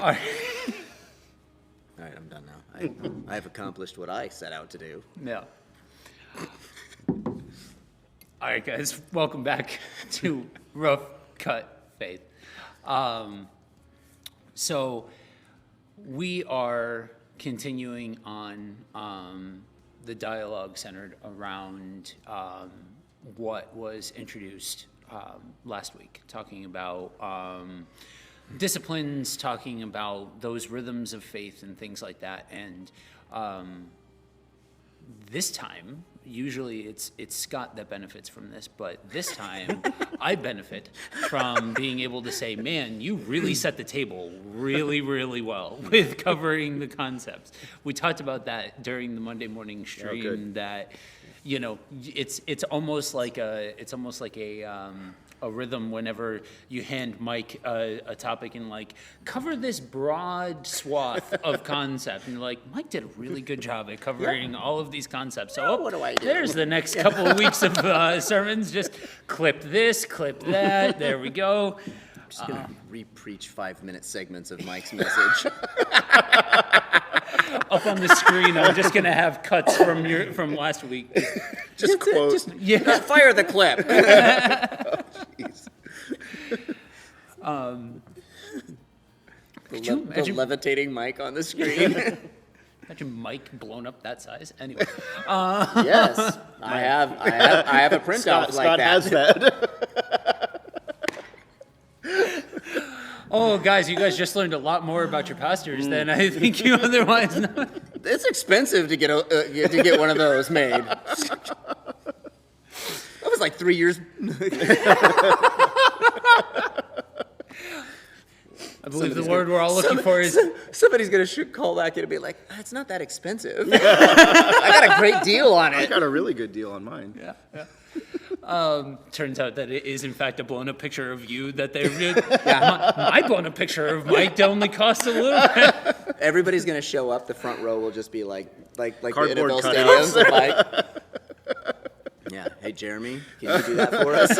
All right. All right, I'm done now. I've accomplished what I set out to do. Yeah. All right, guys, welcome back to Rough Cut Faith. So we are continuing on the dialogue centered around what was introduced last week, talking about disciplines, talking about those rhythms of faith and things like that. And this time, usually it's Scott that benefits from this, but this time I benefit from being able to say, man, you really set the table really, really well with covering the concepts. We talked about that during the Monday morning stream, that, you know, it's almost like a rhythm whenever you hand Mike a topic and like, cover this broad swath of concept. And you're like, Mike did a really good job at covering all of these concepts. So what do I do? There's the next couple of weeks of sermons. Just clip this, clip that. There we go. I'm just going to re-preach 5-minute segments of Mike's message. Up on the screen, I'm just going to have cuts from last week. Just quote. Fire the clip. Jeez. The levitating Mike on the screen. Imagine Mike blown up that size. Anyway. Yes, I have a printout Scott like that. has that. Oh, guys, you guys just learned a lot more about your pastors than I think you otherwise know. It's expensive to get one of those made. That was like 3 years. I believe the word we're all looking for is... Somebody's going to call back and be like, it's not that expensive. I got a great deal on I it. got a really good deal on mine. Yeah. Turns out that it is, in fact, a blown-up picture of you that they did. My blown-up picture of Mike only costs a little bit. Everybody's going to show up. The front row will just be like the Cardboard NFL cutouts. stadiums. Like, yeah. Hey, Jeremy, can you do that for us?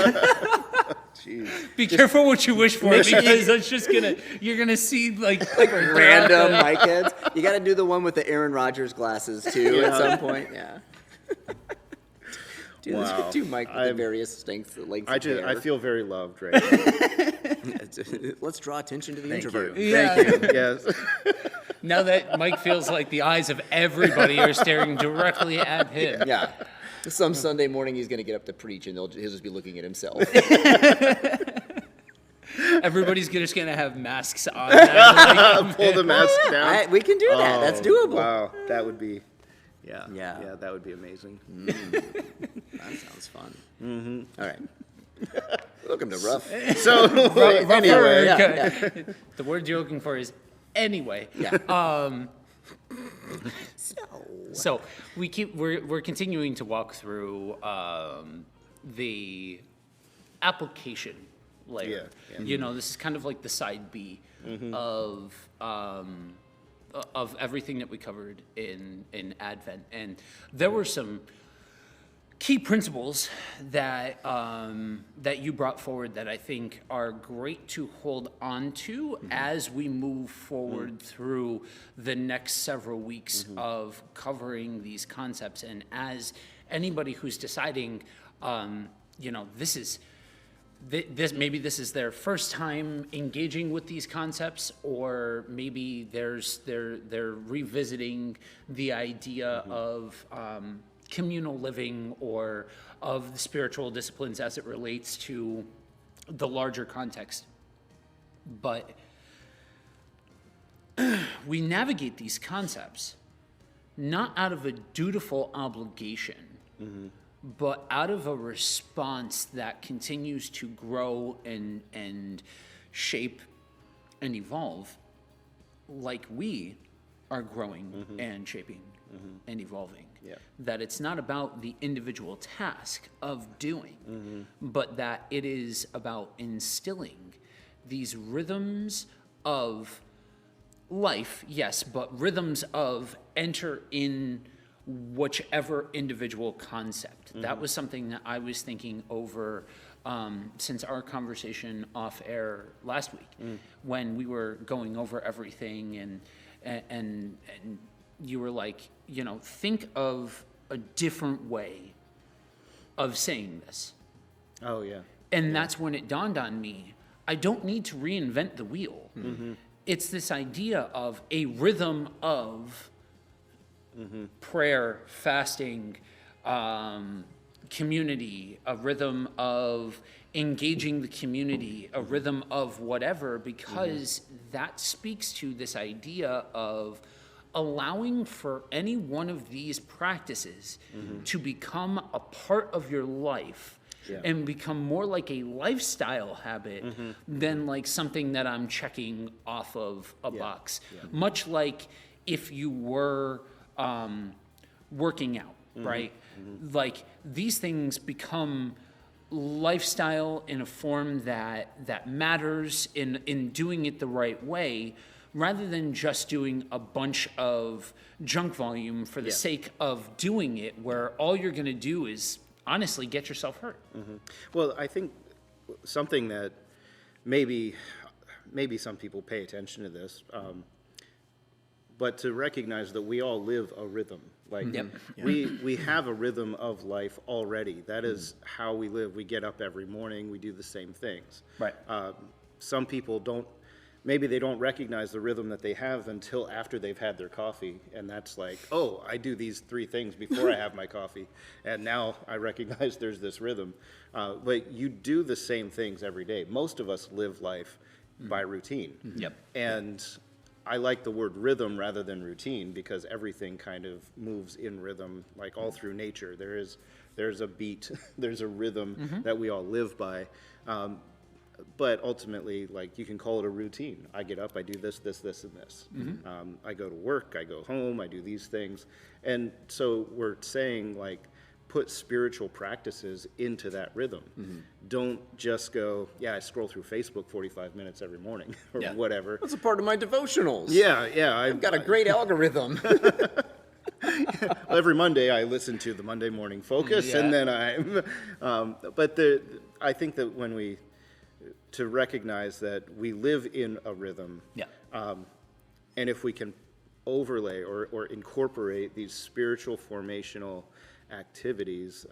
Jeez. Be careful what you wish for, because that's just you're gonna see like Random Mike heads. You got to do the one with the Aaron Rodgers glasses too at some point. Yeah. Wow. Do Mike with the various lengths of hair. I feel very loved right now. Let's draw attention to the Thank introvert. you. Yeah. Thank you. Yes. Now that Mike feels like the eyes of everybody are staring directly at him. Yeah. Some Sunday morning he's going to get up to preach and he'll just be looking at himself. Everybody's just gonna have masks on. Pull the mask down. We can do that. That's doable. Wow, that would be, Yeah. that would be amazing. That sounds fun. Mm-hmm. All right. Welcome to Rough. So anyway, The word you're looking for is anyway. Yeah. So we're continuing to walk through the application layer. Yeah. You know, this is kind of like the side B of everything that we covered in Advent, and there were some key principles that that you brought forward that I think are great to hold on to as we move forward through the next several weeks of covering these concepts. And as anybody who's deciding, you know, this is their first time engaging with these concepts, or maybe they're revisiting the idea of communal living or of the spiritual disciplines as it relates to the larger context. But we navigate these concepts not out of a dutiful obligation, but out of a response that continues to grow and shape and evolve, like we are growing and shaping and evolving. Yeah. That it's not about the individual task of doing, but that it is about instilling these rhythms of life, yes, but rhythms of enter in whichever individual concept. That was something that I was thinking over since our conversation off air last week, when we were going over everything, and you were like, think of a different way of saying this. Oh, yeah. And that's when it dawned on me, I don't need to reinvent the wheel. It's this idea of a rhythm of prayer, fasting, community, a rhythm of engaging the community, a rhythm of whatever, because that speaks to this idea of allowing for any one of these practices to become a part of your life. Yeah. And become more like a lifestyle habit than like something that I'm checking off of a box. Much like if you were working out, right? Like these things become lifestyle in a form that matters in doing it the right way, rather than just doing a bunch of junk volume for the sake of doing it, where all you're going to do is honestly get yourself hurt. Well, I think something that maybe some people pay attention to this, but to recognize that we all live a rhythm. Like we have a rhythm of life already. That is how we live. We get up every morning. We do the same things. Right. Some people don't. Maybe they don't recognize the rhythm that they have until after they've had their coffee. And that's like, oh, I do these 3 things before I have my coffee. And now I recognize there's this rhythm. But you do the same things every day. Most of us live life by routine. Yep. And I like the word rhythm rather than routine, because everything kind of moves in rhythm, like all through nature. There's a beat, there's a rhythm that we all live by. But ultimately, like, you can call it a routine. I get up, I do this, this, this, and this. I go to work, I go home, I do these things. And so we're saying, like, put spiritual practices into that rhythm. Don't just go, I scroll through Facebook 45 minutes every morning or whatever. That's a part of my devotionals. Yeah. I've got a great algorithm. Every Monday I listen to the Monday Morning Focus, and then I think that to recognize that we live in a rhythm, and if we can overlay or incorporate these spiritual formational activities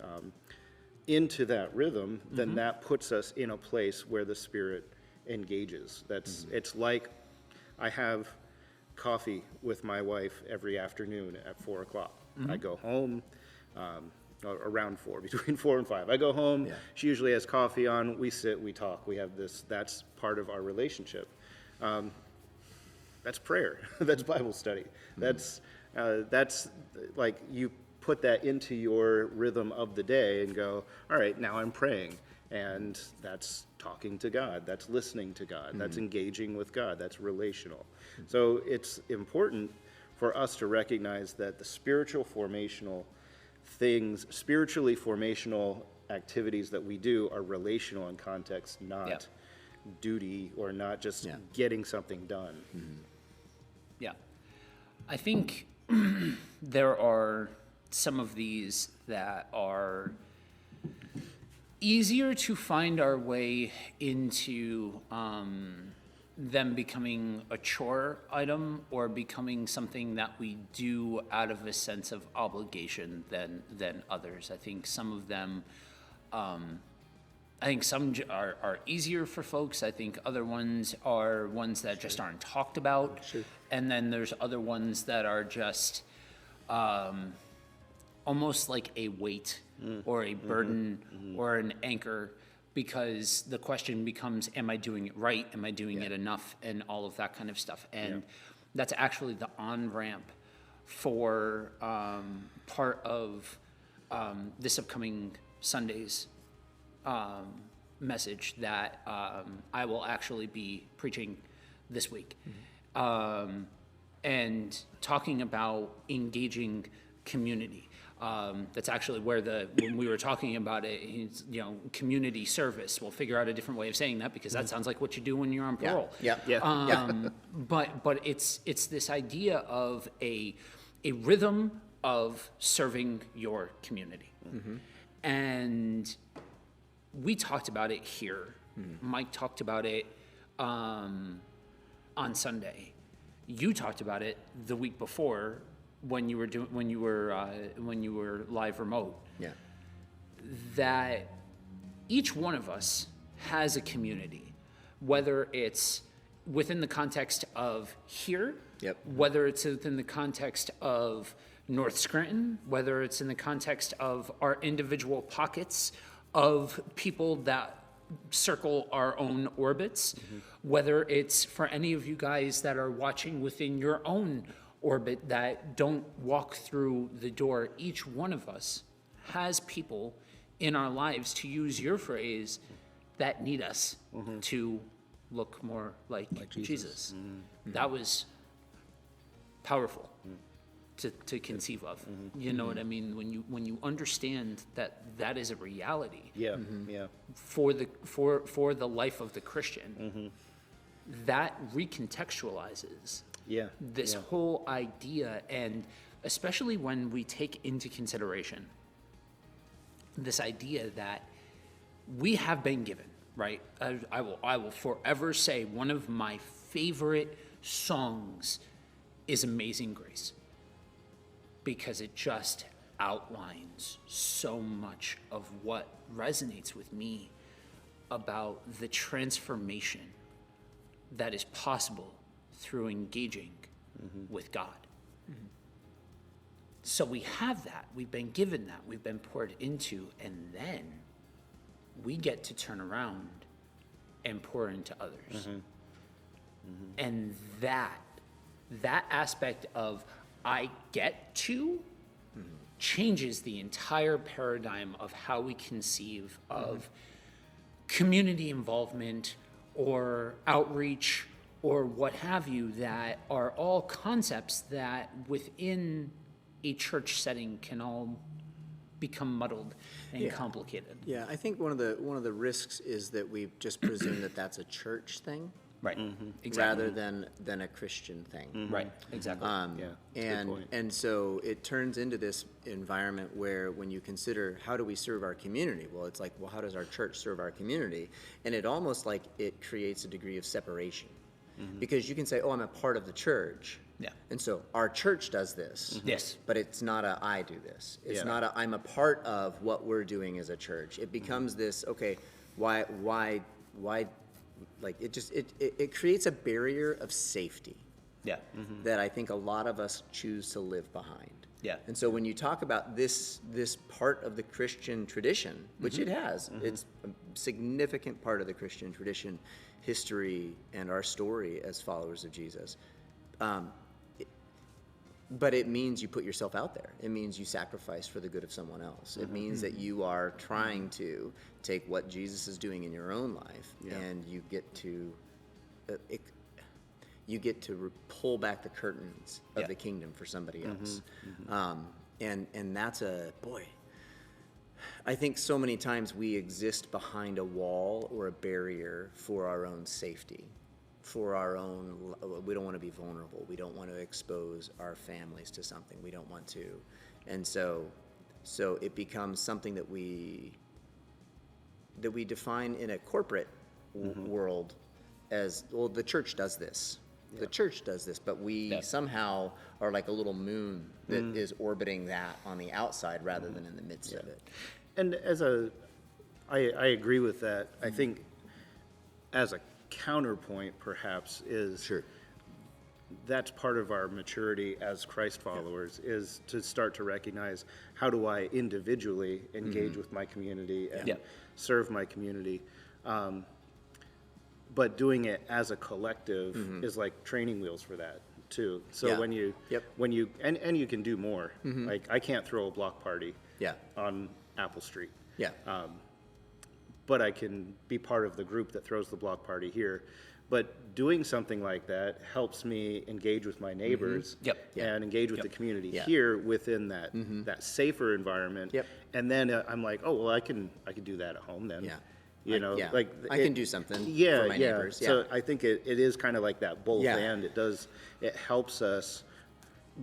into that rhythm, then that puts us in a place where the Spirit engages. It's like I have coffee with my wife every afternoon at 4 o'clock. I go home around 4, between 4 and 5. I go home, she usually has coffee on, we sit, we talk, we have this, that's part of our relationship. That's prayer, that's Bible study, that's like, you put that into your rhythm of the day and go, all right, now I'm praying, and that's talking to God, that's listening to God, that's engaging with God, that's relational. So it's important for us to recognize that the spiritually formational activities that we do are relational in context, not duty, or not just getting something done. Yeah. I think there are some of these that are easier to find our way into them becoming a chore item or becoming something that we do out of a sense of obligation than others. I think some of them, some are easier for folks. I think other ones are ones that just aren't talked about. And then there's other ones that are just almost like a weight or a burden or an anchor, because the question becomes, am I doing it right? Am I doing it enough? And all of that kind of stuff. And that's actually the on-ramp for part of this upcoming Sunday's message that I will actually be preaching this week. And talking about engaging community. That's actually where when we were talking about it, community service. We'll figure out a different way of saying that, because that sounds like what you do when you're on parole. Yeah. But it's this idea of a rhythm of serving your community. And we talked about it here. Mike talked about it on Sunday. You talked about it the week before when you were live remote. Yeah. That each one of us has a community, whether it's within the context of here, Yep. whether it's within the context of North Scranton, whether it's in the context of our individual pockets of people that circle our own orbits, whether it's for any of you guys that are watching within your own orbit that don't walk through the door. Each one of us has people in our lives, to use your phrase, that need us to look more like Jesus. That was powerful to conceive of. You know what I mean? When you understand that that is a reality Yeah, yeah. for the life of the Christian, that recontextualizes Yeah. this whole idea, and especially when we take into consideration this idea that we have been given, right? I will forever say one of my favorite songs is Amazing Grace, because it just outlines so much of what resonates with me about the transformation that is possible through engaging with God. So we have that, we've been given that, we've been poured into, and then we get to turn around and pour into others. And that aspect of I get to changes the entire paradigm of how we conceive of community involvement or outreach or what have you, that are all concepts that within a church setting can all become muddled and complicated. Yeah, I think one of the risks is that we just presume that that's a church thing, Right. Exactly. rather than a Christian thing. Right. Exactly. Yeah, that's a good point. And so it turns into this environment where when you consider how do we serve our community, well, it's like, well, how does our church serve our community? And it almost like it creates a degree of separation, because you can say, oh, I'm a part of the church. Yeah. And so our church does this. Yes. But it's not a I do this. It's Yeah. not a I'm a part of what we're doing as a church. It becomes this, okay, why like it creates a barrier of safety Yeah. that I think a lot of us choose to live behind. Yeah. And so when you talk about this part of the Christian tradition, which it has, it's a significant part of the Christian tradition, history, and our story as followers of Jesus. But it means you put yourself out there. It means you sacrifice for the good of someone else. It means that you are trying to take what Jesus is doing in your own life, and you get to pull back the curtains of the kingdom for somebody else. And that's I think so many times we exist behind a wall or a barrier for our own safety. We don't want to be vulnerable. We don't want to expose our families to something. We don't want to. And so it becomes something that we define in a corporate world as, well, the church does this. The church does this, but we somehow are like a little moon that is orbiting that on the outside rather than in the midst of it. And I agree with that. I think as a counterpoint, perhaps, is that's part of our maturity as Christ followers, is to start to recognize, how do I individually engage with my community and serve my community, but doing it as a collective is like training wheels for that too. So when you and you can do more. Like, I can't throw a block party on Apple Street. But I can be part of the group that throws the block party here. But doing something like that helps me engage with my neighbors and engage with the community here within that that safer environment. And then I'm like, oh, well, I can do that at home then. You know, like I can do something for my neighbors. So I think it is kind of like that both and. It helps us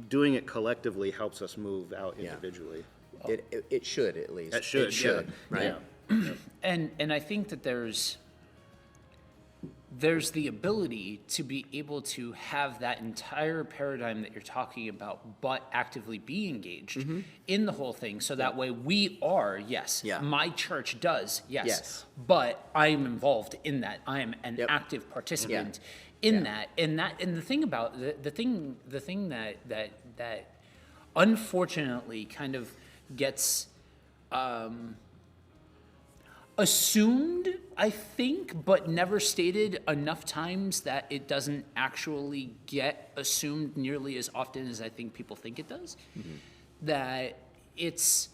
doing it collectively helps us move out Yeah. individually. It should, at least. It should, should, yeah. right. Yeah. And I think that there's the ability to be able to have that entire paradigm that you're talking about, but actively be engaged in the whole thing. So that way we are, yes, Yeah. my church does, yes, Yes. but I am involved in that. I am an Yep. active participant Yeah. in that. And the thing about the thing that unfortunately kind of gets assumed, I think, but never stated enough times that it doesn't actually get assumed nearly as often as I think people think it does. That it's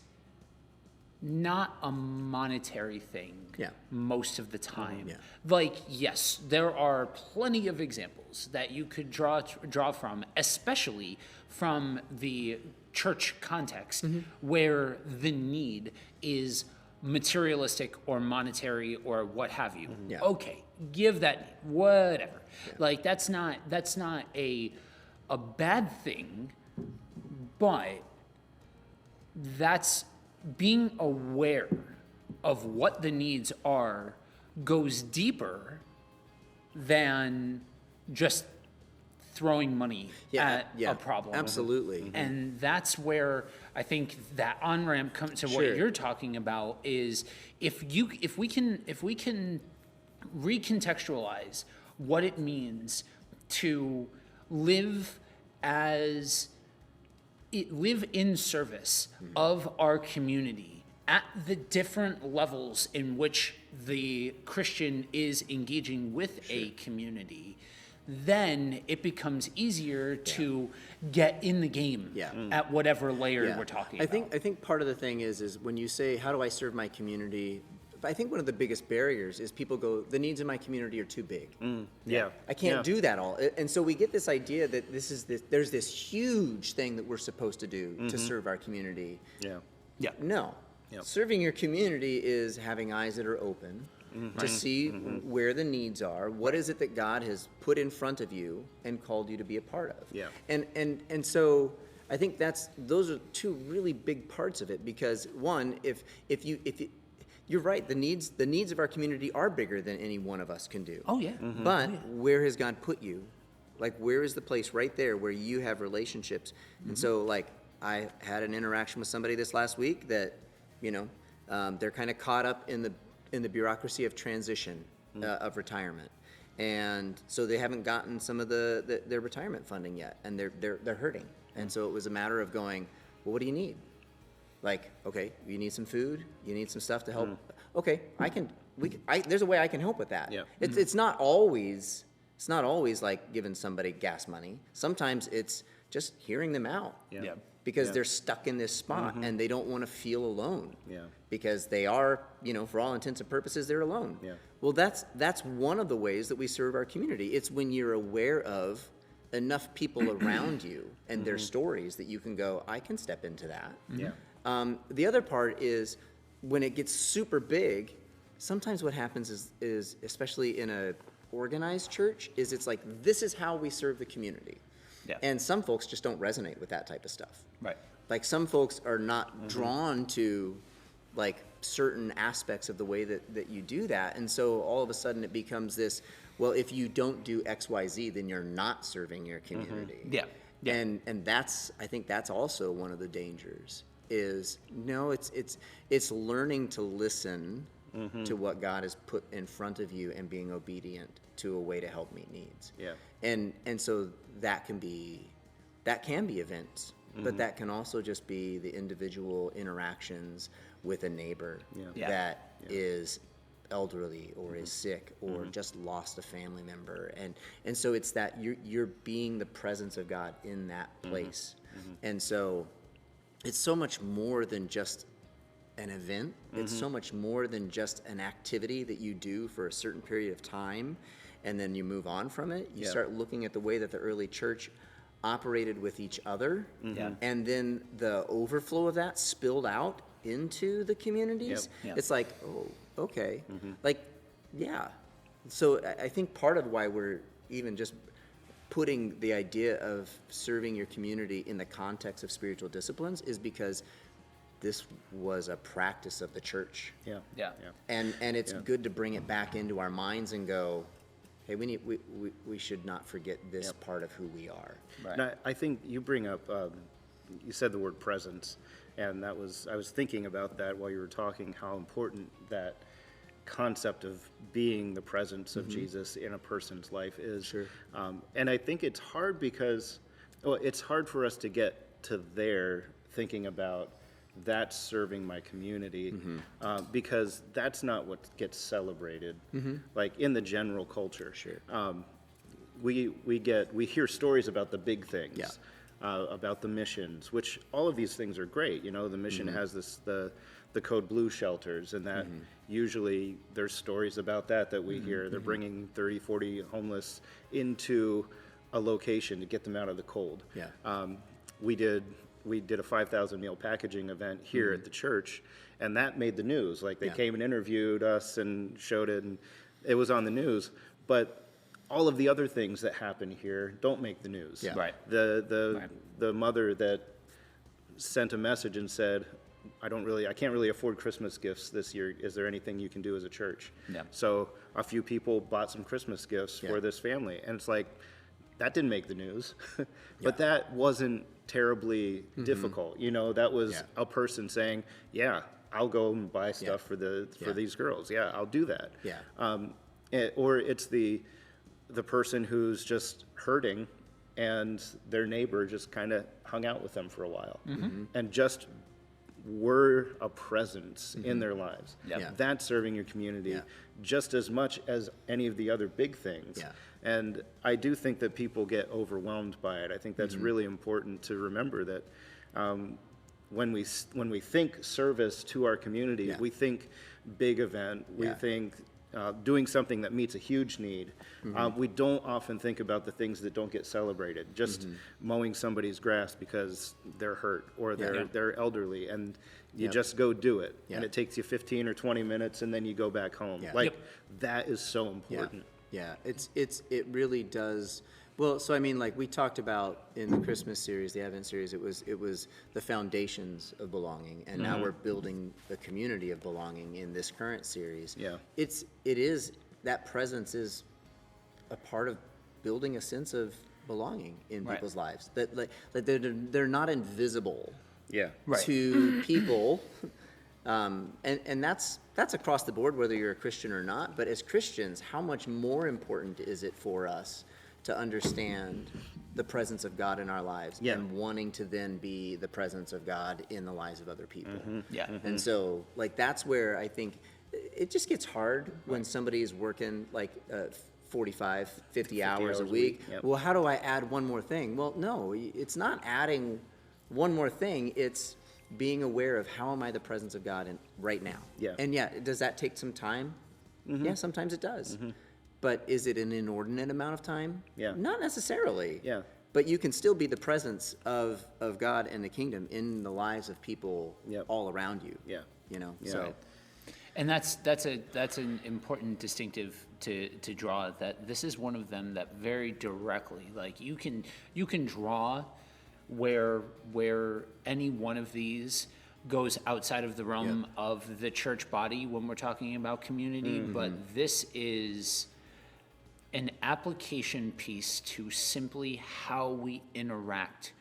not a monetary thing Yeah. most of the time. Yeah. Like, yes, there are plenty of examples that you could draw from, especially from the church context, where the need is materialistic or monetary or what have you. Yeah. Okay, give that whatever. Like that's not a bad thing, but that's being aware of what the needs are goes deeper than just throwing money at a problem. Absolutely. And that's where I think that on-ramp comes to what Sure. you're talking about is if we can recontextualize what it means to live in service of our community at the different levels in which the Christian is engaging with a community, then it becomes easier to get in the game at whatever layer Yeah. we're talking I about. think part of the thing is when you say, how do I serve my community? I think one of the biggest barriers is people go, the needs in my community are too big. Yeah. I can't do that all. And so we get this idea that there's this huge thing that we're supposed to do to serve our community. Yeah. Yeah. No. Yep. Serving your community is having eyes that are open to see where the needs are. What is it that God has put in front of you and called you to be a part of? Yeah. And so I think those are two really big parts of it, because one, if you're right, the needs of our community are bigger than any one of us can do. Oh yeah. But where has God put you? Like, where is the place right there where you have relationships? And so, like, I had an interaction with somebody this last week that, they're kind of caught up in the bureaucracy of transition, of retirement. And so they haven't gotten some of their retirement funding yet, and they're hurting. And so it was a matter of going, well, what do you need? Like, okay, you need some food, you need some stuff to help. Okay, there's a way I can help with that. Yeah. It's not always like giving somebody gas money. Sometimes it's just hearing them out. Yeah. Because they're stuck in this spot and they don't want to feel alone. Yeah. Because they are, for all intents and purposes, they're alone. Yeah. Well, that's one of the ways that we serve our community. It's when you're aware of enough people around you and their stories that you can go, I can step into that. Yeah. The other part is when it gets super big, sometimes what happens is especially in a organized church, is it's like, this is how we serve the community. Yeah. And some folks just don't resonate with that type of stuff. Right. Like, some folks are not drawn to like certain aspects of the way that you do that. And so all of a sudden it becomes this, well, if you don't do XYZ, then you're not serving your community. Yeah. Yeah. And I think that's also one of the dangers is, no, it's learning to listen to what God has put in front of you and being obedient to a way to help meet needs. Yeah. And so that can be events, but that can also just be the individual interactions with a neighbor Yeah. that is elderly or is sick or just lost a family member. And so it's that you're being the presence of God in that place. And so it's so much more than just an event. It's so much more than just an activity that you do for a certain period of time and then you move on from it. You start looking at the way that the early church operated with each other, and then the overflow of that spilled out into the communities. Yep. It's like, oh, okay. Like, yeah. So I think part of why we're even just putting the idea of serving your community in the context of spiritual disciplines is because this was a practice of the church. Yeah. And it's good to bring it back into our minds and go, hey, we should not forget this part of who we are. Right. And I think you bring up, you said the word presence, and I was thinking about that while you were talking, how important that concept of being the presence of Jesus in a person's life is. Sure. And I think it's hard because, well, it's hard for us to get to there thinking about that's serving my community, because that's not what gets celebrated, like in the general culture. Sure. We hear stories about the big things, Yeah. About the missions, which all of these things are great. You know, the mission has the Code Blue shelters, and that usually there's stories about that we hear. They're bringing 30, 40 homeless into a location to get them out of the cold. Yeah. We did a 5,000 meal packaging event here at the church, and that made the news. Like they came and interviewed us and showed it, and it was on the news. But all of the other things that happen here don't make the news. Yeah. Right. The mother that sent a message and said, I can't really afford Christmas gifts this year. Is there anything you can do as a church? Yeah. So a few people bought some Christmas gifts for this family, and it's like, that didn't make the news, but that wasn't terribly difficult. You know, that was a person saying, yeah, I'll go and buy stuff for these girls. Yeah, I'll do that. Yeah. Or it's the person who's just hurting, and their neighbor just kind of hung out with them for a while and just were a presence in their lives. Yep. Yeah. That's serving your community just as much as any of the other big things. Yeah. And I do think that people get overwhelmed by it. I think that's really important to remember that when we think service to our community, we think big event, we think doing something that meets a huge need. We don't often think about the things that don't get celebrated. Just mowing somebody's grass because they're hurt or they're elderly, and you just go do it. And it takes you 15 or 20 minutes, and then you go back home. That is so important. Yeah, it really does. Well, so I mean, like we talked about in the Christmas series, the Advent series, it was the foundations of belonging, and now we're building the community of belonging in this current series. Yeah. It is that presence is a part of building a sense of belonging in Right. people's lives. That they're not invisible Yeah. Right. to people. And that's across the board, whether you're a Christian or not. But as Christians, how much more important is it for us to understand the presence of God in our lives and wanting to then be the presence of God in the lives of other people? Yeah. And so, like, that's where I think it just gets hard when somebody is working like 45, 50 hours a week. Yep. Well, how do I add one more thing? Well, no, it's not adding one more thing. It's being aware of how am I the presence of God in right now. Yeah. And does that take some time? Yeah, sometimes it does. But is it an inordinate amount of time? Yeah. Not necessarily. Yeah. But you can still be the presence of God and the kingdom in the lives of people all around you. Yeah. You know, Yeah. so. And that's an important distinctive to draw, that this is one of them that very directly, like you can draw where any one of these goes outside of the realm of the church body when we're talking about community, but this is an application piece to simply how we interact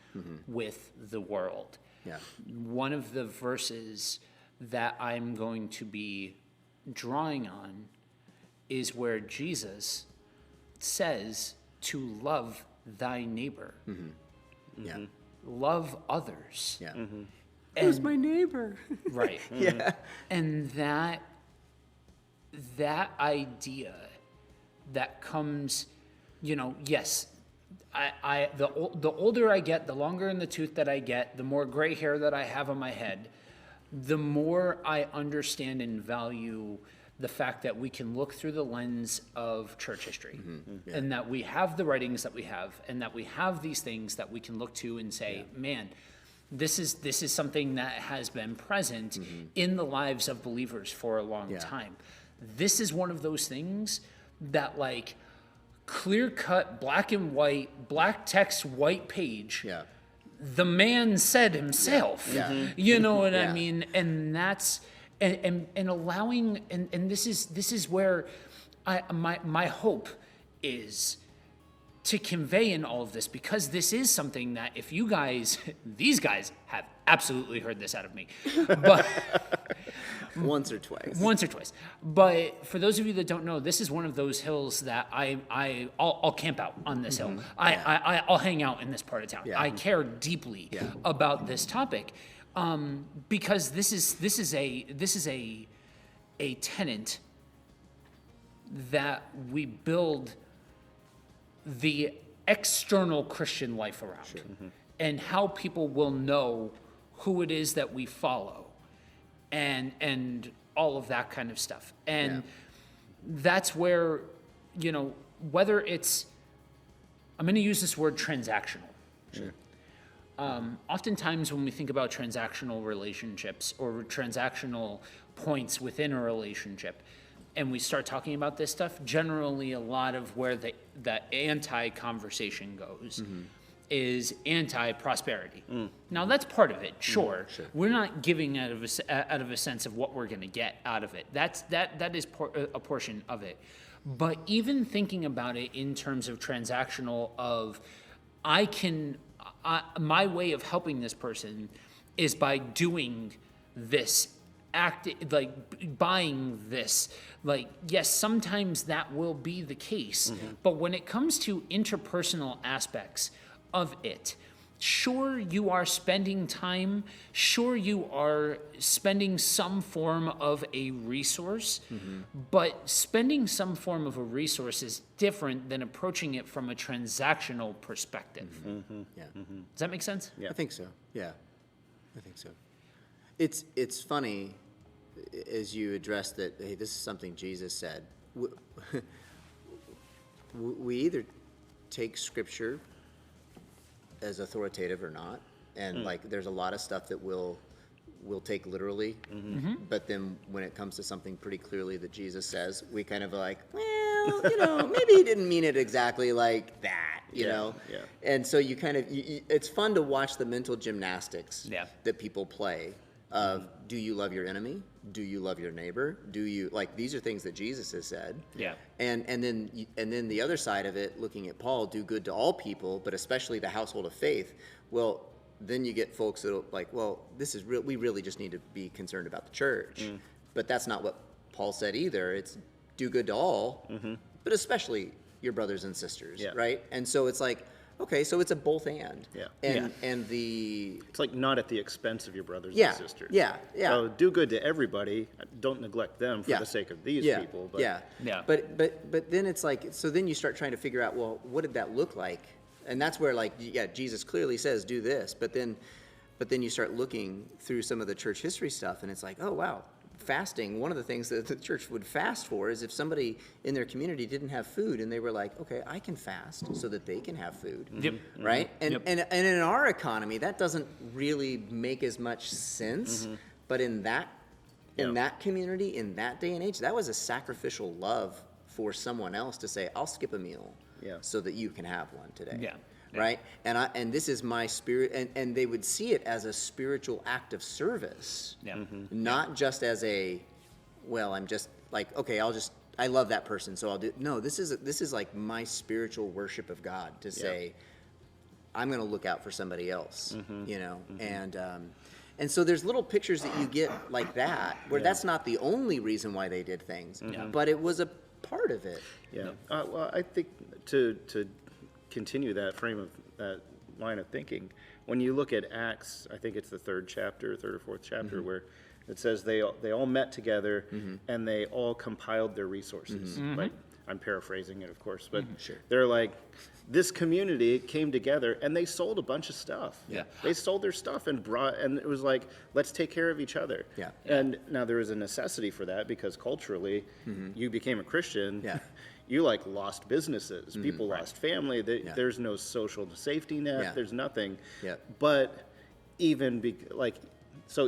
with the world. Yeah. One of the verses that I'm going to be drawing on is where Jesus says to love thy neighbor. Yeah. Love others. Yeah. Who's my neighbor? Right. Yeah. And that idea that comes, yes, the older I get, the longer in the tooth that I get, the more gray hair that I have on my head, the more I understand and value the fact that we can look through the lens of church history, and that we have the writings that we have, and that we have these things that we can look to and say, man, this is something that has been present in the lives of believers for a long time. This is one of those things that, like, clear-cut, black and white, black text, white page. Yeah. The man said himself. Yeah. You know what I Yeah. mean? And that's and allowing and this is where my hope is to convey in all of this, because this is something that if you guys, these guys have absolutely heard this out of me, but Once or twice. once or twice. But for those of you that don't know, this is one of those hills that I'll camp out on this hill. I'll hang out in this part of town. Yeah. I care deeply about this topic, because this is a tenet that we build the external Christian life around, and how people will know who it is that we follow, and all of that kind of stuff. And that's where, whether it's, I'm going to use this word transactional. Oftentimes when we think about transactional relationships or transactional points within a relationship, and we start talking about this stuff, generally a lot of where the anti-conversation goes is anti-prosperity. Now that's part of it, sure. We're not giving out of a sense of what we're going to get out of it. That is a portion of it. But even thinking about it in terms of transactional, of my way of helping this person is by doing this, buying this. Yes, sometimes that will be the case, but when it comes to interpersonal aspects of it, sure, you are spending time, sure, you are spending some form of a resource, but spending some form of a resource is different than approaching it from a transactional perspective. Yeah. Does that make sense? Yeah. I think so. Yeah, I think so. It's funny as you address that. Hey, this is something Jesus said. We either take Scripture as authoritative or not, and there's a lot of stuff that we'll take literally, but then when it comes to something pretty clearly that Jesus says, we kind of like, well, maybe he didn't mean it exactly like that, you know? Yeah. And so you kind of, it's fun to watch the mental gymnastics that people play of, do you love your enemy? Do you love your neighbor? Do you, these are things that Jesus has said. Yeah. And then the other side of it, looking at Paul, do good to all people, but especially the household of faith. Well, then you get folks that are like, well, this is real. We really just need to be concerned about the church. But that's not what Paul said either. It's do good to all, but especially your brothers and sisters, right? And so it's like, okay, so it's a both and. Yeah. And the It's not at the expense of your brothers Yeah, and sisters. yeah. So do good to everybody. Don't neglect them for the sake of these people. But Yeah. But then it's like, so then you start trying to figure out, well, what did that look like? And that's where Jesus clearly says do this, but then you start looking through some of the church history stuff, and it's like, oh wow, fasting. One of the things that the church would fast for is if somebody in their community didn't have food, and they were like, okay, I can fast so that they can have food. Right? And in our economy, that doesn't really make as much sense. But in that community, in that day and age, that was a sacrificial love for someone else to say, I'll skip a meal so that you can have one today. Yeah. Right? And this is my spirit, and they would see it as a spiritual act of service. Not just as I'm just like, okay, I love that person, so I'll do. No, this is like my spiritual worship of God to say, I'm going to look out for somebody else, and so there's little pictures that you get like that, where that's not the only reason why they did things, but it was a part of it. Yeah. Well, I think to continue that that line of thinking, when you look at Acts, I think it's the third or fourth chapter, where it says they all met together and they all compiled their resources. I'm paraphrasing it, of course, but they're like, this community came together and they sold a bunch of stuff. They sold their stuff and it was like, let's take care of each other. And now there was a necessity for that because culturally, you became a Christian. You lost businesses. People lost family. There's no social safety net. There's nothing. But even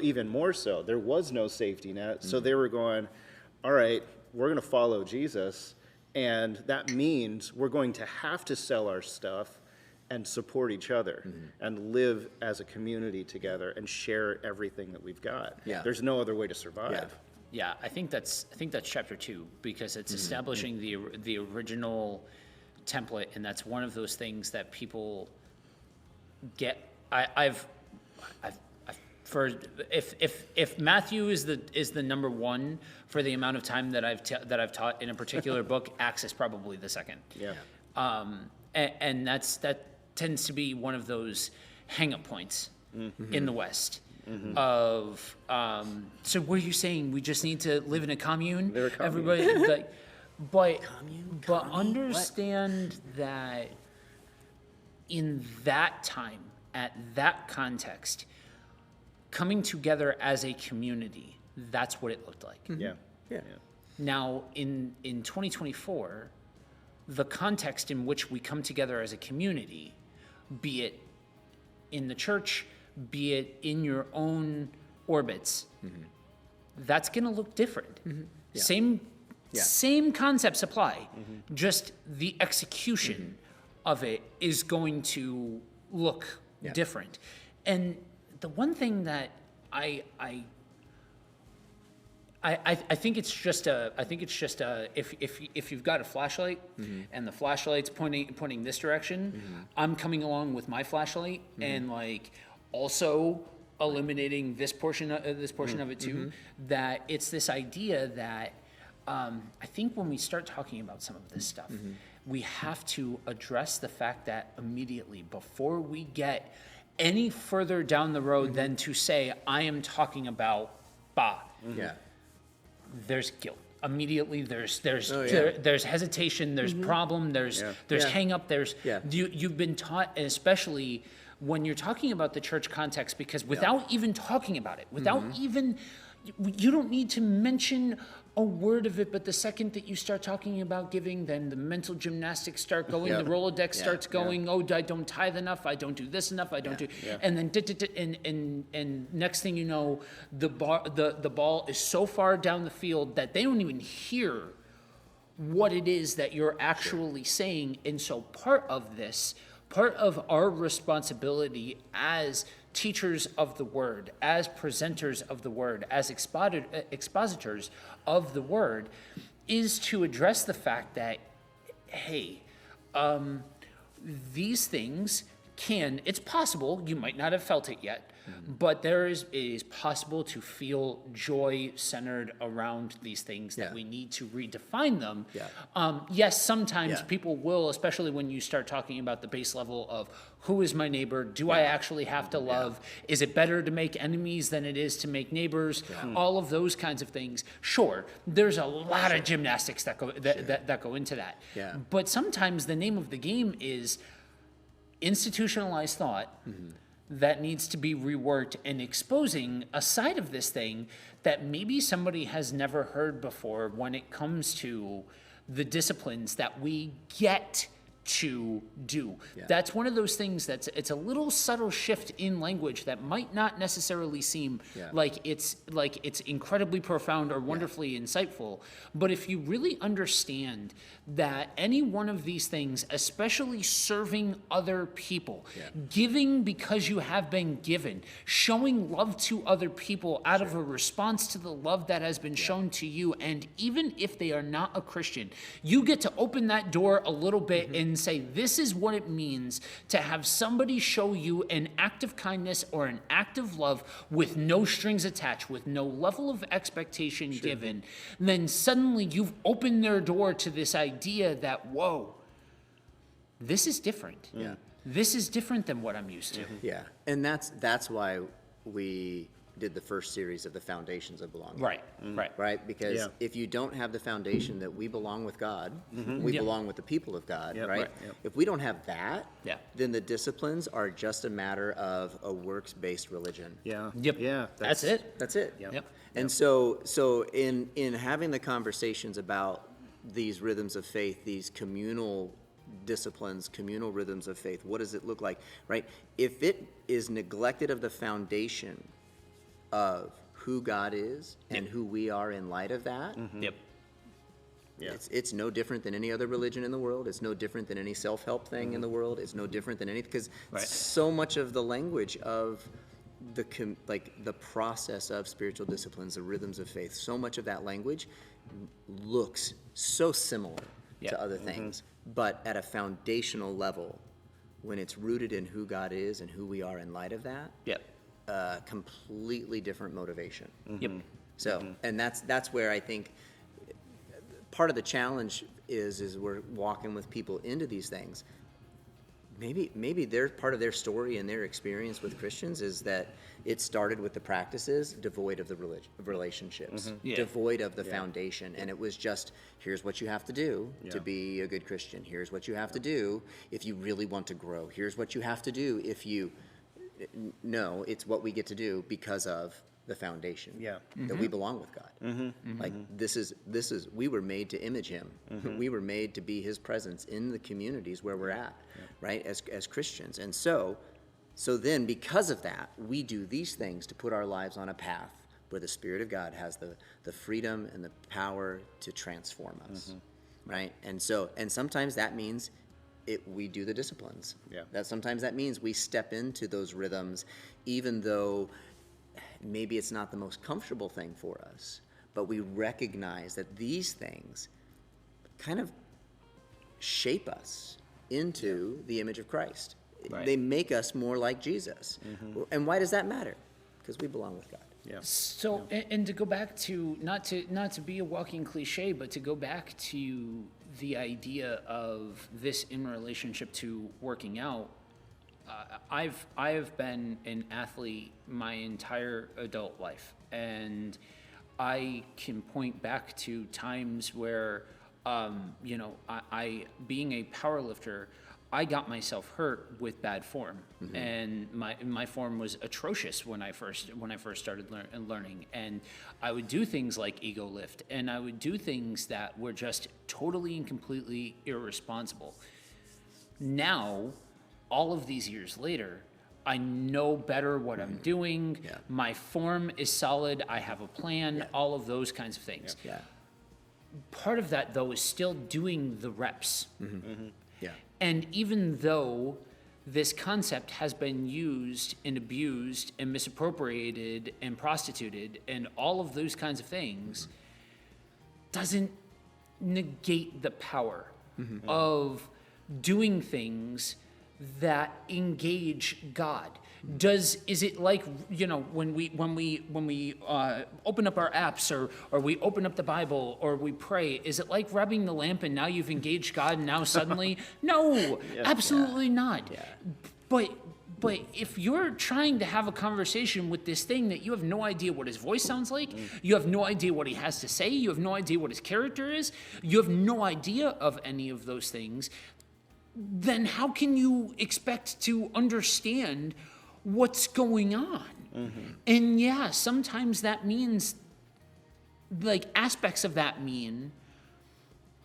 even more so, there was no safety net. So they were going, all right, we're going to follow Jesus. And that means we're going to have to sell our stuff and support each other and live as a community together and share everything that we've got. Yeah. There's no other way to survive. Yeah, I think that's chapter 2, because it's establishing the original template, and that's one of those things that people get. I've for if Matthew is the number one for the amount of time that I've taught in a particular book, Acts is probably the second. Yeah. And that tends to be one of those hang-up points in the West. Of so what are you saying? We just need to live in a commune? They're a commune. Everybody like, but but Commune? understand that in that time, at that context, coming together as a community, that's what it looked like. Yeah. Yeah. Now, in 2024, the context in which we come together as a community, be it in the church, be it in your own orbits, that's going to look different. Same concepts apply, just the execution of it is going to look different. And the one thing that I think it's just if you've got a flashlight and the flashlight's pointing this direction, I'm coming along with my flashlight and like also eliminating this portion of it too. That it's this idea that I think when we start talking about some of this stuff, we have to address the fact that immediately before we get any further down the road than to say I am talking about Yeah. there's guilt. Immediately there's yeah. there's hesitation, there's problem, there's Yeah. hang up, there's Yeah. you've been taught, and especially when you're talking about the church context, because without even talking about it, without even you don't need to mention a word of it, but the second that you start talking about giving, then the mental gymnastics start going, Yeah. the Rolodex Yeah. starts going, oh, I don't tithe enough, I don't do this enough, I don't do, and then and next thing you know, the ball is so far down the field that they don't even hear what it is that you're actually saying. And so part of our responsibility as teachers of the word, as presenters of the word, as expositors of the word, is to address the fact that, hey, these things it's possible, you might not have felt it yet, but it is possible to feel joy centered around these things, that Yeah. we need to redefine them. Yeah. Yes, sometimes Yeah. people will, especially when you start talking about the base level of who is my neighbor, do I actually have to love, is it better to make enemies than it is to make neighbors, all of those kinds of things. Sure, there's a lot of gymnastics that go into that. Yeah. But sometimes the name of the game is institutionalized thought that needs to be reworked, and exposing a side of this thing that maybe somebody has never heard before when it comes to the disciplines that we get to do. That's one of those things it's a little subtle shift in language that might not necessarily seem like it's incredibly profound or wonderfully insightful, but if you really understand that any one of these things, especially serving other people, giving because you have been given, showing love to other people out of a response to the love that has been shown to you, and even if they are not a Christian, you get to open that door a little bit and say, this is what it means to have somebody show you an act of kindness or an act of love with no strings attached, with no level of expectation given. Then suddenly you've opened their door to this idea that, whoa, this is different. This is different than what I'm used to. Yeah. And that's why we did the first series of the foundations of belonging. Right. Right? Because Yeah. if you don't have the foundation that we belong with God, we Yep. belong with the people of God, Yep. right? Right. Yep. If we don't have that, Yeah. then the disciplines are just a matter of a works-based religion. Yeah. Yep. Yeah. That's it. That's it. Yep. And so in having the conversations about these rhythms of faith, these communal disciplines, communal rhythms of faith, what does it look like, right? If it is neglected of the foundation of who God is and who we are in light of that, Yep. Yeah. It's no different than any other religion in the world. It's no different than any self-help thing in the world. It's no different than anything, because Right. so much of the language of the process of spiritual disciplines, the rhythms of faith, so much of that language looks so similar Yeah. to other things. But at a foundational level, when it's rooted in who God is and who we are in light of that, Yep. completely different motivation. Yep. So, and that's where I think part of the challenge is we're walking with people into these things. Maybe their part of their story and their experience with Christians is that it started with the practices devoid of the relationships, Yeah. devoid of the foundation, and it was just, here's what you have to do to Yeah. be a good Christian. Here's what you have to do if you really want to grow. Here's what you have to do if you. No, it's what we get to do because of the foundation. Yeah. That we belong with God. Like this is we were made to image Him. We were made to be His presence in the communities where we're at, right? As Christians, and so then because of that, we do these things to put our lives on a path where the Spirit of God has the freedom and the power to transform us, right? And sometimes that means we do the disciplines. Yeah. Sometimes that means we step into those rhythms, even though maybe it's not the most comfortable thing for us, but we recognize that these things kind of shape us into the image of Christ. Right. They make us more like Jesus. And why does that matter? Because we belong with God. Yeah. So, and to go back to not to be a walking cliche, but to go back to the idea of this in relationship to working out. I've been an athlete my entire adult life, and I can point back to times where, I being a power lifter, I got myself hurt with bad form, and my form was atrocious when I first started learning. And I would do things like ego lift, and I would do things that were just totally and completely irresponsible. Now, all of these years later, I know better what I'm doing. Yeah. My form is solid. I have a plan. All of those kinds of things. Yeah. Part of that, though, is still doing the reps. Yeah. And even though this concept has been used and abused and misappropriated and prostituted and all of those kinds of things, doesn't negate the power of doing things that engage God. Is it like, when we open up our apps or we open up the Bible or we pray, is it like rubbing the lamp and now you've engaged God and now suddenly? No, absolutely not. Yeah. But if you're trying to have a conversation with this thing that you have no idea what his voice sounds like, you have no idea what he has to say, you have no idea what his character is, you have no idea of any of those things, then how can you expect to understand what's going on? And yeah, sometimes that means, like, aspects of that mean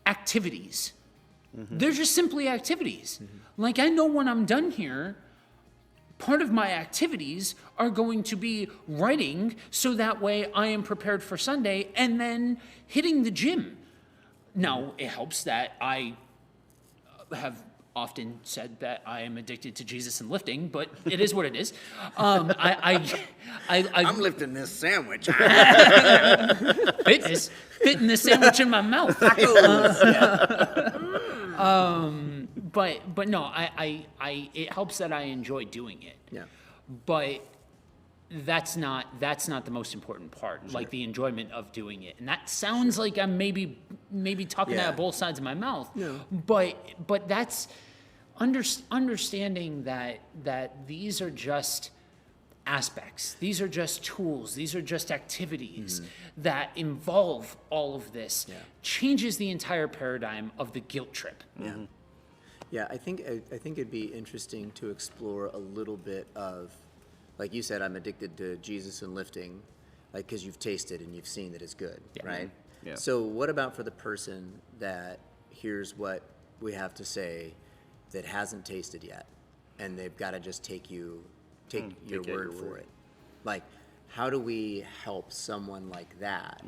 activities. They're just simply activities. Like, I know when I'm done here, part of my activities are going to be writing so that way I am prepared for Sunday and then hitting the gym. Now, it helps that I have often said that I am addicted to Jesus and lifting, but it is what it is. I'm lifting this sandwich. fitting this sandwich in my mouth. But no, it helps that I enjoy doing it. Yeah. But that's not the most important part, like the enjoyment of doing it. And that sounds like I'm maybe talking out of both sides of my mouth. No. But that's understanding that these are just aspects. These are just tools. These are just activities that involve all of this. Yeah. Changes the entire paradigm of the guilt trip. Yeah. Yeah, I think it'd be interesting to explore a little bit of, like you said, I'm addicted to Jesus and lifting, like, because you've tasted and you've seen that it's good, right? Yeah. So what about for the person that hears what we have to say that hasn't tasted yet, and they've got to just take your word for it? Like, how do we help someone like that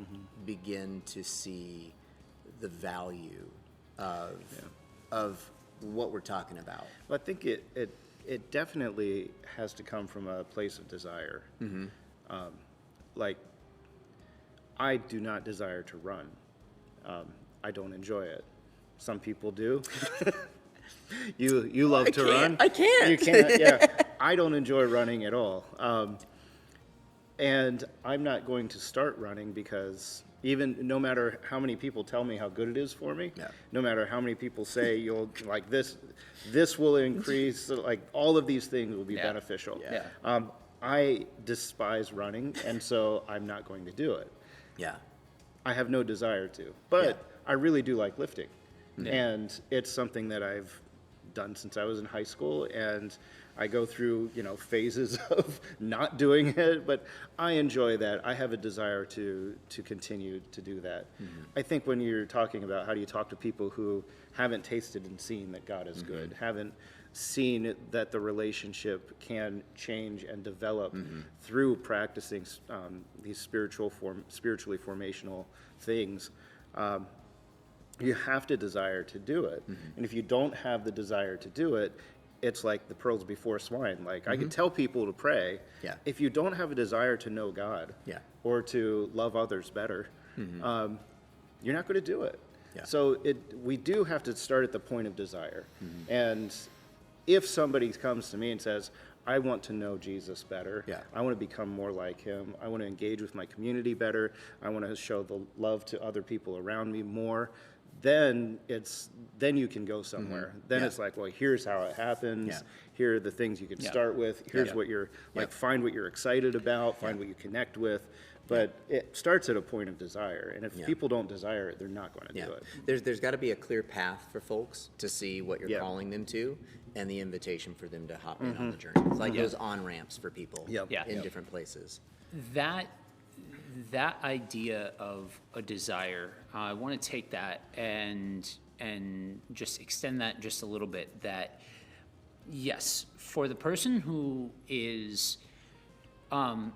begin to see the value of what we're talking about? Well, I think it definitely has to come from a place of desire. Like, I do not desire to run. I don't enjoy it. Some people do. You love to run. I can't. You can't. Yeah. I don't enjoy running at all. And I'm not going to start running because even no matter how many people tell me how good it is for me, no matter how many people say you'll like this will increase, like all of these things will be beneficial. I despise running, and so I'm not going to do it. Yeah. I have no desire to, but I really do like lifting. And it's something that I've done since I was in high school, and I go through, phases of not doing it, but I enjoy that. I have a desire to continue to do that. I think when you're talking about how do you talk to people who haven't tasted and seen that God is good, haven't seen that the relationship can change and develop through practicing these spiritually formational things, you have to desire to do it. And if you don't have the desire to do it, it's like the pearls before swine. Like, I can tell people to pray. If you don't have a desire to know God or to love others better, you're not going to do it. So we do have to start at the point of desire. And if somebody comes to me and says, I want to know Jesus better. I want to become more like him. I want to engage with my community better. I want to show the love to other people around me more. Then you can go somewhere. Then it's like, well, here's how it happens. Here are the things you can start with. Here's what you're like. Find what you're excited about. Find what you connect with. But it starts at a point of desire, and if people don't desire it, they're not going to do it. There's got to be a clear path for folks to see what you're calling them to, and the invitation for them to hop in on the journey. It's like those on-ramps for people in different places. That idea of a desire, I want to take that and just extend that just a little bit. That yes, for the person who is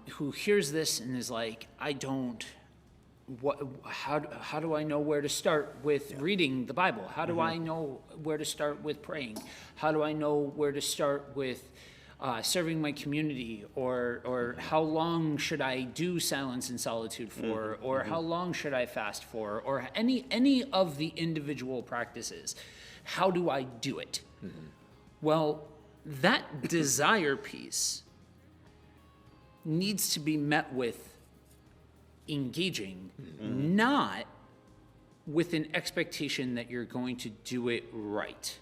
who hears this and is like, how do I know where to start with reading the Bible? How do I know where to start with praying? How do I know where to start with serving my community? Or how long should I do silence and solitude for? Or how long should I fast for? Or any of the individual practices. How do I do it? Well, that desire piece needs to be met with engaging, not with an expectation that you're going to do it right.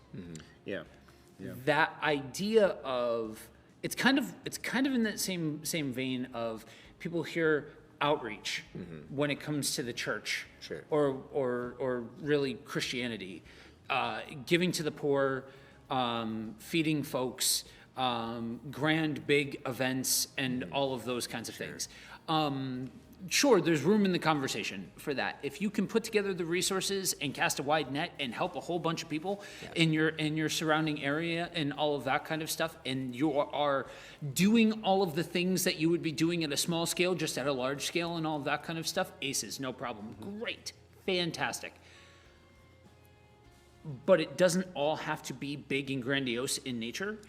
That idea of it's kind of in that same vein of people hear outreach when it comes to the church or really Christianity, giving to the poor, feeding folks, grand big events and all of those kinds of things. Sure, there's room in the conversation for that. If you can put together the resources and cast a wide net and help a whole bunch of people in your surrounding area and all of that kind of stuff, and you are doing all of the things that you would be doing at a small scale, just at a large scale and all of that kind of stuff, aces, no problem. Great, fantastic. But it doesn't all have to be big and grandiose in nature.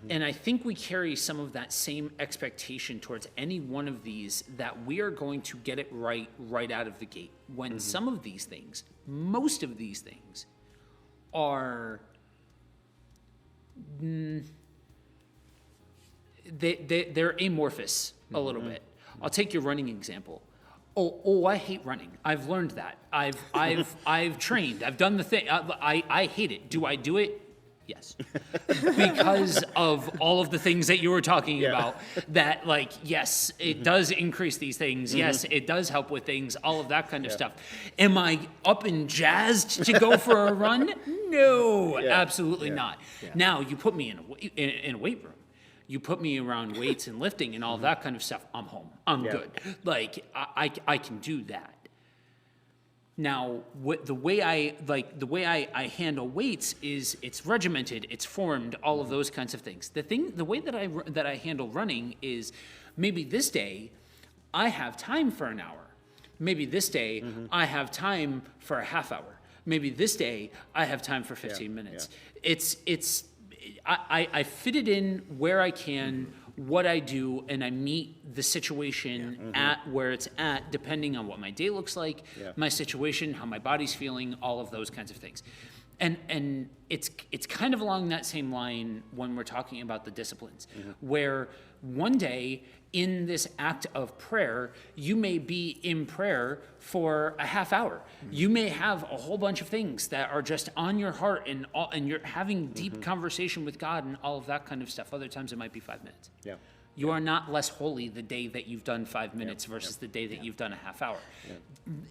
And I think we carry some of that same expectation towards any one of these, that we are going to get it right out of the gate. When some of these things, most of these things, are they're amorphous a little bit. I'll take your running example. Oh, I hate running. I've learned that. I've trained. I've done the thing. I hate it. Do I do it? Yes. Because of all of the things that you were talking about, that like, yes, it does increase these things. Yes, it does help with things, all of that kind of stuff. Am I up and jazzed to go for a run? No, absolutely not. Now, you put me in a weight room. You put me around weights and lifting and all that kind of stuff, I'm home. I'm good. Like, I can do that. Now, the way I handle weights is it's regimented, it's formed, all of those kinds of things. The way that I handle running is maybe this day I have time for an hour. Maybe this day I have time for a half hour. maybe this day I have time for 15 minutes. I fit it in where I can, what I do, and I meet the situation at where it's at, depending on what my day looks like, my situation, how my body's feeling, all of those kinds of things. And it's kind of along that same line when we're talking about the disciplines, where one day in this act of prayer, you may be in prayer for a half hour. You may have a whole bunch of things that are just on your heart, and you're having deep conversation with God and all of that kind of stuff. Other times it might be 5 minutes. Yeah. You are not less holy the day that you've done 5 minutes versus the day that you've done a half hour.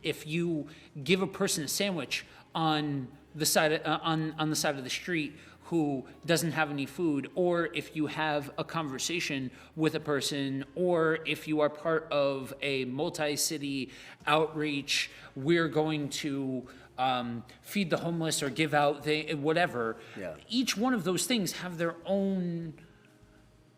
If you give a person a sandwich on the side on the side of the street who doesn't have any food, or if you have a conversation with a person, or if you are part of a multi-city outreach, we're going to feed the homeless or give out whatever. Yeah. Each one of those things have their own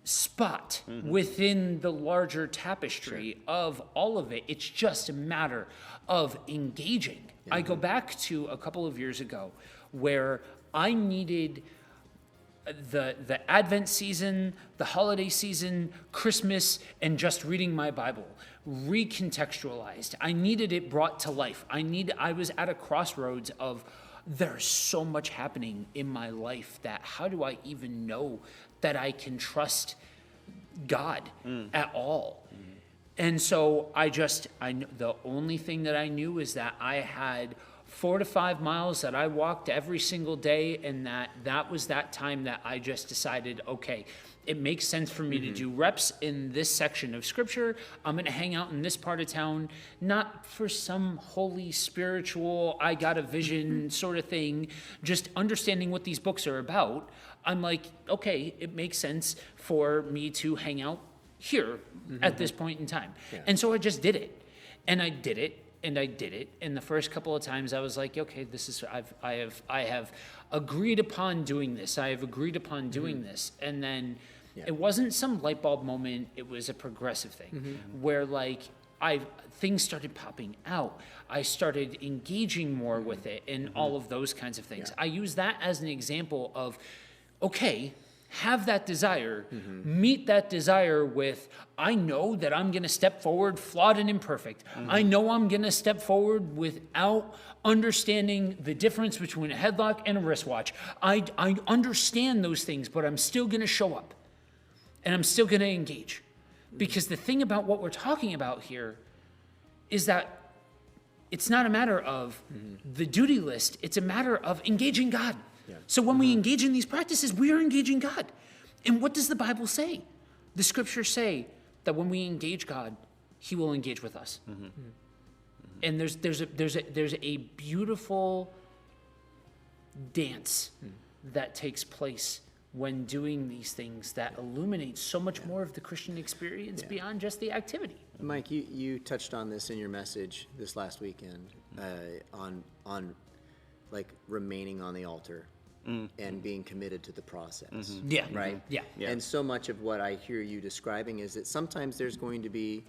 spot within the larger tapestry of all of it. It's just a matter of engaging. I go back to a couple of years ago where I needed the Advent season, the holiday season, Christmas, and just reading my Bible recontextualized. I needed it brought to life. I was at a crossroads of, there's so much happening in my life that how do I even know that I can trust God at all? And so the only thing that I knew is that I had 4 to 5 miles that I walked every single day, and that was that time that I just decided, okay, it makes sense for me to do reps in this section of scripture. I'm going to hang out in this part of town, not for some holy spiritual, I got a vision sort of thing, just understanding what these books are about. I'm like, okay, it makes sense for me to hang out here at this point in time. And so I just did it. And I did it. And I did it. And the first couple of times I was like, okay, I have agreed upon doing this. I have agreed upon doing this. And then it wasn't some light bulb moment. It was a progressive thing where things started popping out. I started engaging more with it and all of those kinds of things. I use that as an example of, okay, have that desire, meet that desire with, I know that I'm going to step forward flawed and imperfect. I know I'm going to step forward without understanding the difference between a headlock and a wristwatch. I understand those things, but I'm still going to show up and I'm still going to engage. Because the thing about what we're talking about here is that it's not a matter of the duty list, it's a matter of engaging God. So when we engage in these practices, we are engaging God. And what does the Bible say? The scriptures say that when we engage God, he will engage with us. And there's a beautiful dance that takes place when doing these things that illuminates so much more of the Christian experience beyond just the activity. Mike, you touched on this in your message this last weekend on like remaining on the altar and being committed to the process. Yeah. Right? Yeah. And so much of what I hear you describing is that sometimes there's going to be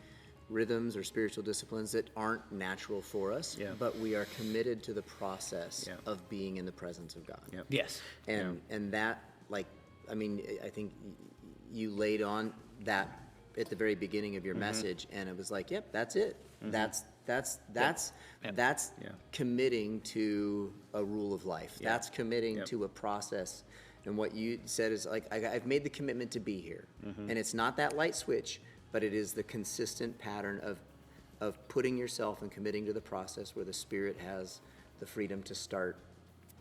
rhythms or spiritual disciplines that aren't natural for us, but we are committed to the process of being in the presence of God. Yes. And that, like, I mean, I think you laid on that at the very beginning of your message, and it was like, yep, that's it. That's committing to a rule of life. That's committing to a process. And what you said is like, I've made the commitment to be here. And it's not that light switch, but it is the consistent pattern of putting yourself and committing to the process where the Spirit has the freedom to start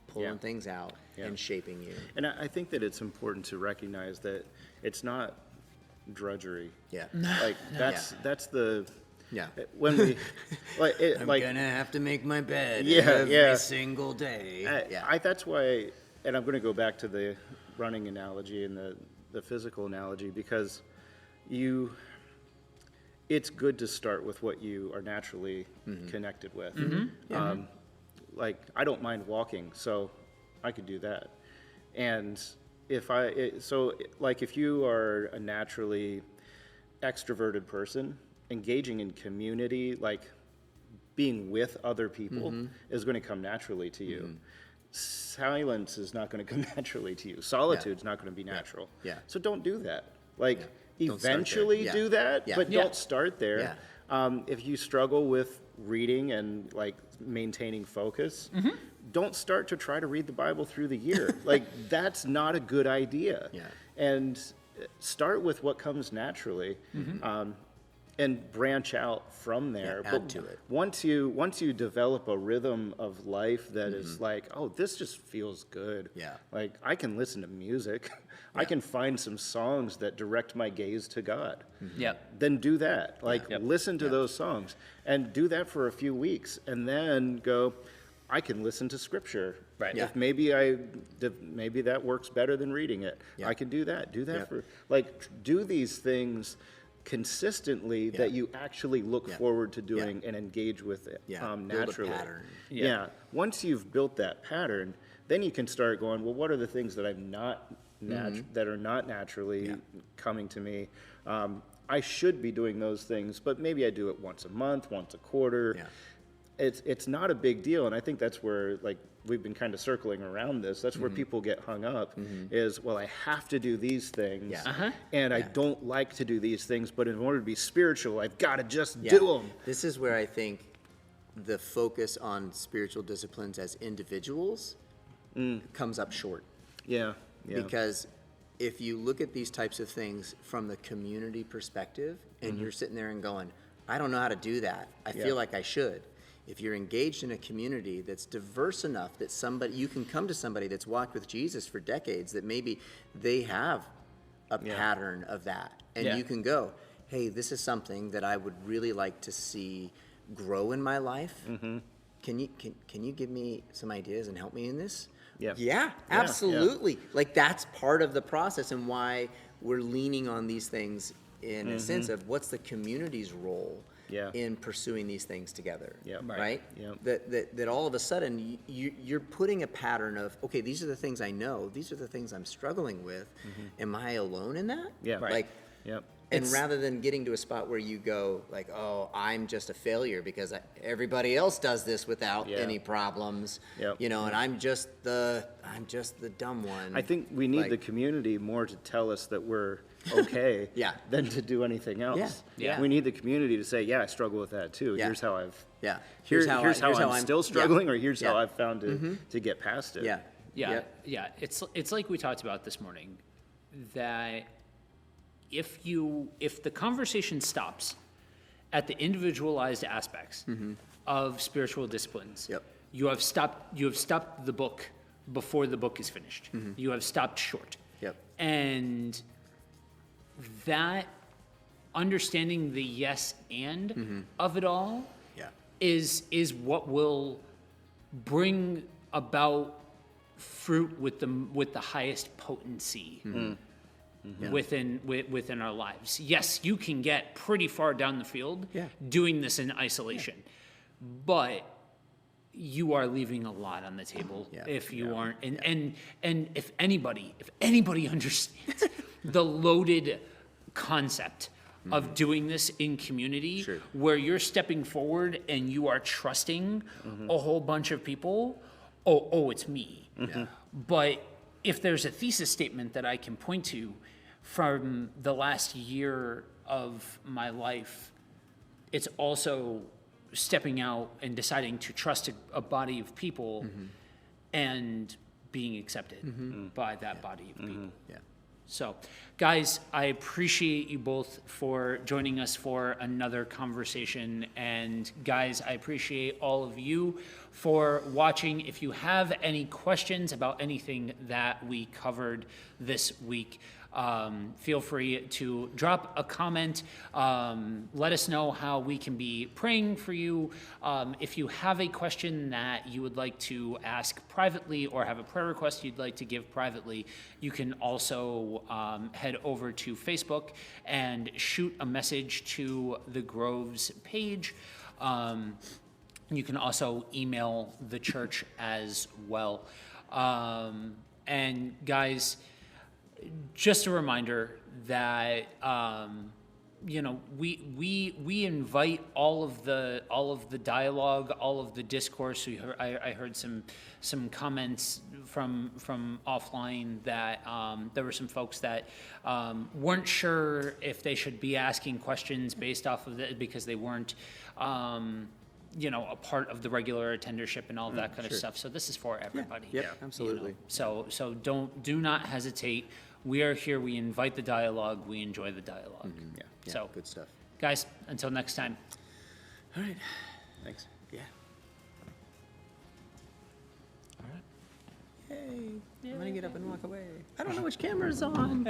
pulling things out and shaping you. And I think that it's important to recognize that it's not drudgery. Yeah. Like that's the Yeah. when we I'm gonna have to make my bed every every single day. That's why, and I'm going to go back to the running analogy and the physical analogy, because it's good to start with what you are naturally connected with. Like, I don't mind walking, so I could do that. And if you are a naturally extroverted person, engaging in community, like being with other people is going to come naturally to you. Silence is not going to come naturally to you. Solitude's not going to be natural. Yeah. So don't do that. Like, Don't start there. eventually Yeah. do that, Yeah. but Yeah. don't start there. If you struggle with reading and like maintaining focus, don't start to try to read the Bible through the year. Like, that's not a good idea. Yeah. And start with what comes naturally. And branch out from there. Yeah, add to it. Once you develop a rhythm of life that is like, oh, this just feels good. Yeah. Like, I can listen to music. I can find some songs that direct my gaze to God. Yep. Then do that. Like, Yep. listen to those songs and do that for a few weeks, and then go, I can listen to scripture. Right. If maybe that works better than reading it. Yeah. I can do that. Do that Yep. for, like, do these things consistently that you actually look forward to doing and engage with it Build a naturally. pattern. Yeah. Once you've built that pattern, then you can start going, well, what are the things that I'm not that are not naturally coming to me? I should be doing those things, but maybe I do it once a month, once a quarter. Yeah. It's not a big deal, and I think that's where, like, we've been kind of circling around this. That's where people get hung up, is, well, I have to do these things, Yeah. and I don't like to do these things, but in order to be spiritual, I've got to just Yeah. do them. This is where I think the focus on spiritual disciplines as individuals comes up short. Yeah, yeah. Because if you look at these types of things from the community perspective and you're sitting there and going, I don't know how to do that. I feel like I should. If you're engaged in a community that's diverse enough that you can come to somebody that's walked with Jesus for decades, that maybe they have a pattern of that. And you can go, hey, this is something that I would really like to see grow in my life. Can you give me some ideas and help me in this? Yeah. Yeah, absolutely. Like, that's part of the process and why we're leaning on these things in a sense of what's the community's role in pursuing these things together. Yeah. Right? Yeah. That all of a sudden you're putting a pattern of, okay, these are the things I know, these are the things I'm struggling with. Am I alone in that? Yeah. Right. Like, Yep. and rather than getting to a spot where you go like, oh, I'm just a failure because everybody else does this without any problems, Yep. and I'm just the dumb one. I think we need Like- the community more to tell us that we're okay Yeah. than to do anything else. Yeah. We need the community to say, yeah, I struggle with that too. Yeah. Here's how I've Yeah. here's how I'm still yeah. struggling, or here's how Yeah. I've found to get past it. Yeah. Yeah. It's like we talked about this morning, that if the conversation stops at the individualized aspects of spiritual disciplines, Yep. you have stopped the book before the book is finished. You have stopped short. Yep. And that understanding the yes and of it all Yeah. is what will bring about fruit with the highest potency within our lives. Yes, you can get pretty far down the field doing this in isolation, but you are leaving a lot on the table if you aren't. And if anybody understands the loaded concept of doing this in community, where you're stepping forward and you are trusting a whole bunch of people, it's me. But if there's a thesis statement that I can point to from the last year of my life, it's also stepping out and deciding to trust a body of people and being accepted by that body of people. Yeah. So, guys, I appreciate you both for joining us for another conversation. And guys, I appreciate all of you for watching. If you have any questions about anything that we covered this week, feel free to drop a comment. Let us know how we can be praying for you. If you have a question that you would like to ask privately or have a prayer request you'd like to give privately, you can also head over to Facebook and shoot a message to the Groves page. You can also email the church as well. And guys, just a reminder that we invite all of the dialogue, all of the discourse. I heard some comments from offline that there were some folks that weren't sure if they should be asking questions based off of it because they weren't a part of the regular attendership and all of that kind of stuff. So this is for everybody. Yep, you know. absolutely. So do not hesitate. We are here. We invite the dialogue. We enjoy the dialogue. Yeah. Yeah, So, good stuff. guys, until next time. All right. Thanks. Yeah. All right. Yay. I'm gonna get up and walk away. I don't know which camera's on.